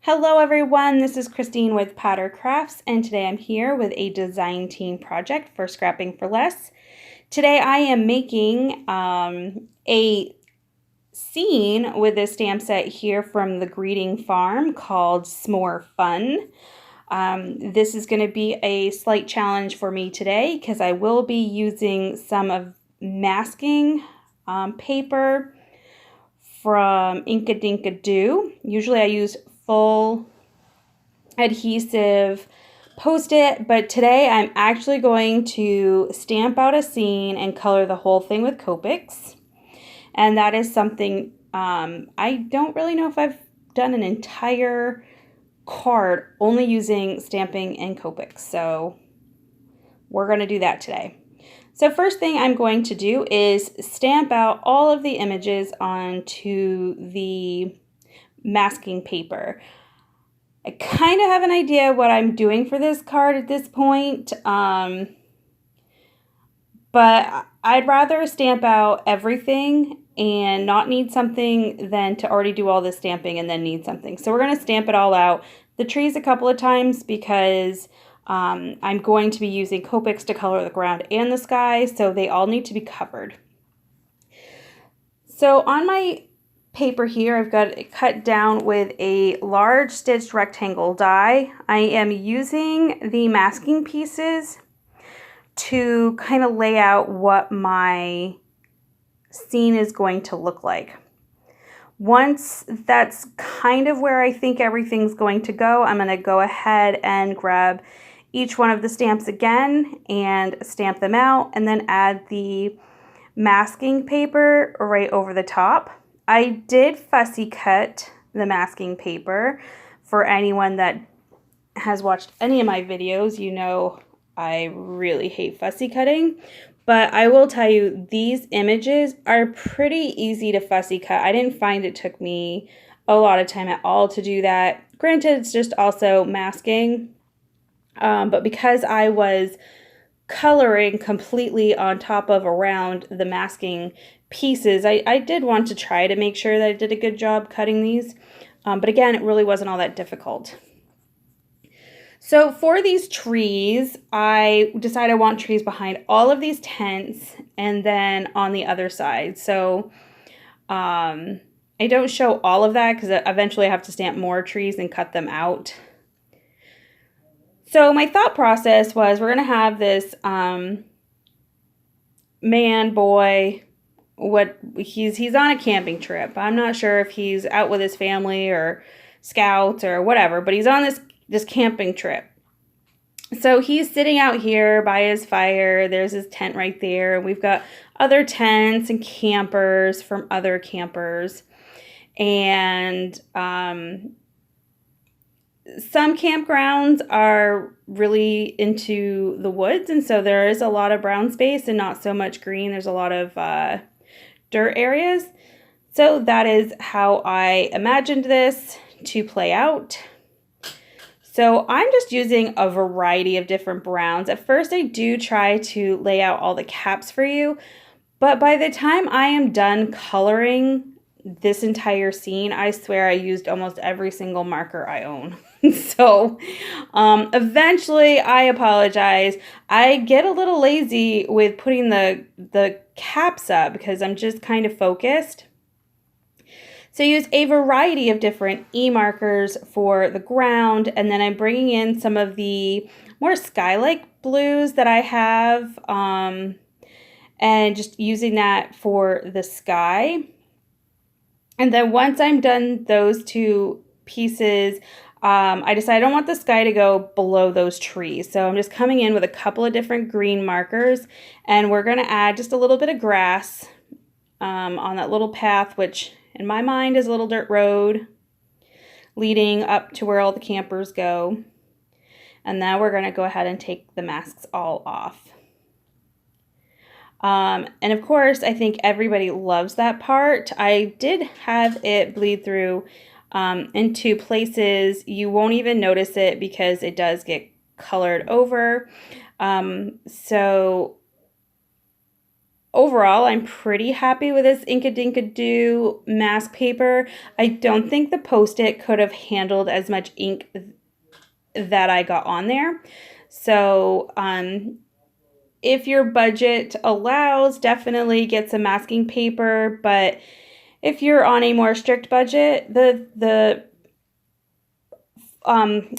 Hello everyone, this is Christine with Patter Crafts, and today I'm here with a design team project for Scrapping for Less. Today I am making a scene with this stamp set here from the Greeting Farm called S'more Fun. This is going to be a slight challenge for me today because I will be using some of masking paper from Inka Dinka Doo. Usually I use full adhesive Post-it, but today I'm actually going to stamp out a scene and color the whole thing with Copics. And that is something I don't really know if I've done an entire card only using stamping and Copics. So we're going to do that today. So first thing I'm going to do is stamp out all of the images onto the masking paper. I kind of have an idea what I'm doing for this card at this point, but I'd rather stamp out everything and not need something than to already do all this stamping and then need something. So we're going to stamp it all out. The trees a couple of times because I'm going to be using Copics to color the ground and the sky, so they all need to be covered. So on my paper here, I've got it cut down with a large stitched rectangle die. I am using the masking pieces to kind of lay out what my scene is going to look like. Once that's kind of where I think everything's going to go, I'm going to go ahead and grab each one of the stamps again and stamp them out and then add the masking paper right over the top. I did fussy cut the masking paper. For anyone that has watched any of my videos, you know I really hate fussy cutting. But I will tell you, these images are pretty easy to fussy cut. I didn't find it took me a lot of time at all to do that. Granted, it's just also masking. But because I was coloring completely on top of around the masking pieces, I did want to try to make sure that I did a good job cutting these, but again, it really wasn't all that difficult. So for these trees, I decided I want trees behind all of these tents and then on the other side. So I don't show all of that because eventually I have to stamp more trees and cut them out. So my thought process was we're going to have this man, boy, he's on a camping trip. I'm not sure if he's out with his family or scouts or whatever, but he's on this camping trip. So he's sitting out here by his fire. There's his tent right there. We've got other tents and campers from other campers. And some campgrounds are really into the woods, and so there is a lot of brown space and not so much green. There's a lot of dirt areas. So that is how I imagined this to play out. So I'm just using a variety of different browns. At first I do try to lay out all the caps for you, but by the time I am done coloring this entire scene, I swear I used almost every single marker I own. So eventually, I apologize. I get a little lazy with putting the caps up because I'm just kind of focused. So I use a variety of different E markers for the ground, and then I'm bringing in some of the more sky-like blues that I have, and just using that for the sky. And then once I'm done those two pieces, I decided I don't want the sky to go below those trees. So I'm just coming in with a couple of different green markers, and we're going to add just a little bit of grass on that little path, which in my mind is a little dirt road leading up to where all the campers go. And now we're going to go ahead and take the masks all off. And of course, I think everybody loves that part. I did have it bleed through into places you won't even notice it because it does get colored over. So overall, I'm pretty happy with this Ink-a-Dink-a-Doo mask paper. I don't think the Post-it could have handled as much ink that I got on there. So, if your budget allows, definitely get some masking paper. But if you're on a more strict budget, the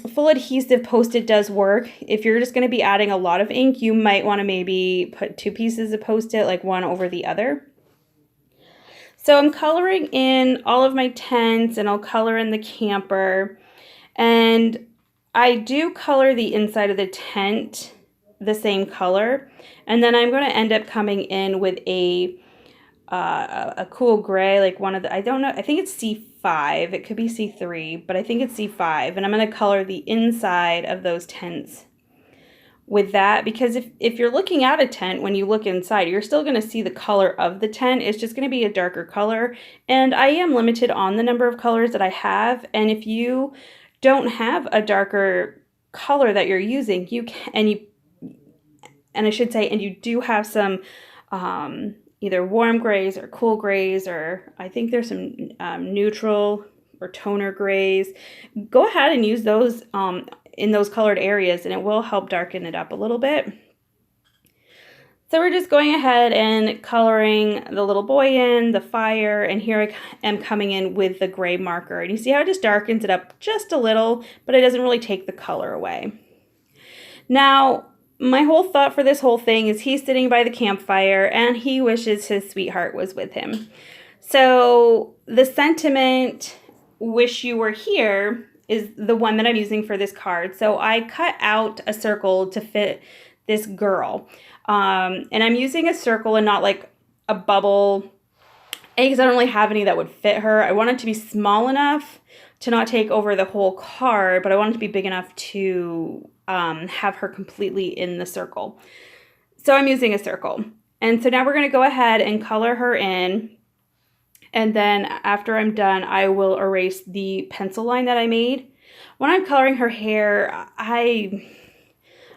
full adhesive Post-it does work. If you're just going to be adding a lot of ink, you might want to maybe put 2 pieces of Post-it, like one over the other. So I'm coloring in all of my tents, and I'll color in the camper. And I do color the inside of the tent the same color. And then I'm going to end up coming in with a cool gray, like one of the, I don't know, I think it's C5. It could be C3, but I think it's C5. And I'm going to color the inside of those tents with that, because if you're looking at a tent, when you look inside, you're still going to see the color of the tent. It's just going to be a darker color. And I am limited on the number of colors that I have. And if you don't have a darker color that you're using, you can, and I should say, and you do have some either warm grays or cool grays, or I think there's some neutral or toner grays, go ahead and use those in those colored areas, and it will help darken it up a little bit. So we're just going ahead and coloring the little boy in, the fire, and here I am coming in with the gray marker. And you see how it just darkens it up just a little, but it doesn't really take the color away. Now, my whole thought for this whole thing is he's sitting by the campfire and he wishes his sweetheart was with him. So the sentiment, "Wish you were here," is the one that I'm using for this card. So I cut out a circle to fit this girl. And I'm using a circle and not like a bubble, because I don't really have any that would fit her. I want it to be small enough to not take over the whole card, but I want it to be big enough to have her completely in the circle. So I'm using a circle. And so now we're going to go ahead and color her in. And then after I'm done, I will erase the pencil line that I made. When I'm coloring her hair, I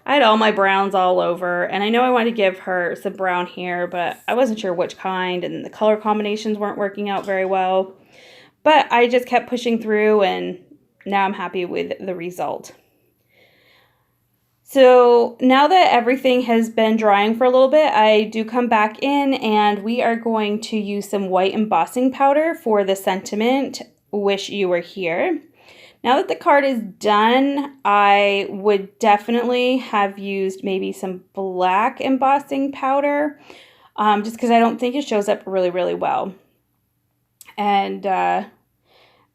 had all my browns all over, and I know I wanted to give her some brown hair, but I wasn't sure which kind, and the color combinations weren't working out very well. But I just kept pushing through, and now I'm happy with the result. So now that everything has been drying for a little bit, I do come back in, and we are going to use some white embossing powder for the sentiment, "Wish you were here." Now that the card is done, I would definitely have used maybe some black embossing powder, just because I don't think it shows up really, really well. And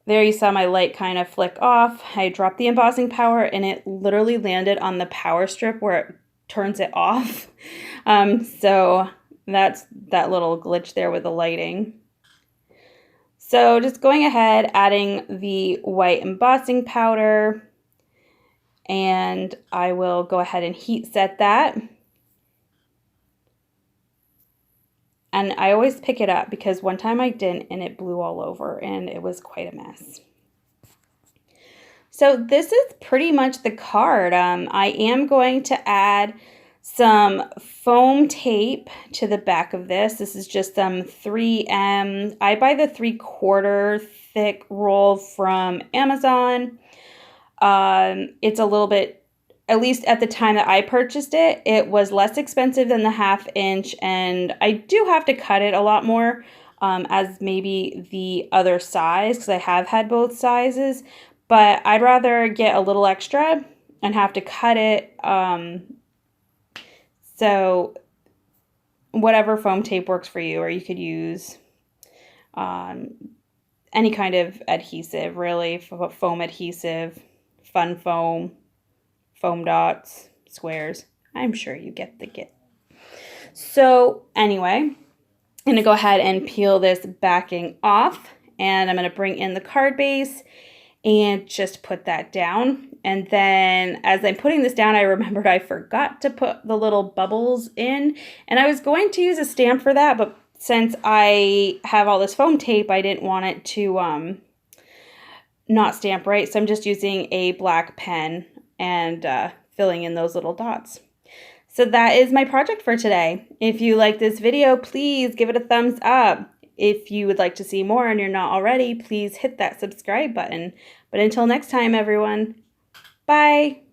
there you saw my light kind of flick off. I dropped the embossing powder and it literally landed on the power strip where it turns it off. So that's that little glitch there with the lighting. So just going ahead, adding the white embossing powder, and I will go ahead and heat set that. And I always pick it up because one time I didn't and it blew all over and it was quite a mess. So this is pretty much the card. I am going to add some foam tape to the back of this. This is just some 3M. I buy the 3/4 thick roll from Amazon. It's a little bit, at least at the time that I purchased it, it was less expensive than the 1/2 inch, and I do have to cut it a lot more as maybe the other size, because I have had both sizes, but I'd rather get a little extra and have to cut it. So whatever foam tape works for you, or you could use any kind of adhesive, really, foam adhesive, fun foam, foam dots, squares. I'm sure you get the gist. So anyway, I'm going to go ahead and peel this backing off, and I'm going to bring in the card base and just put that down. And then as I'm putting this down, I remembered I forgot to put the little bubbles in, and I was going to use a stamp for that, but since I have all this foam tape, I didn't want it to not stamp right, so I'm just using a black pen and filling in those little dots. So that is my project for today. If you like this video, please give it a thumbs up. If you would like to see more and you're not already, please hit that subscribe button. But until next time, everyone, bye.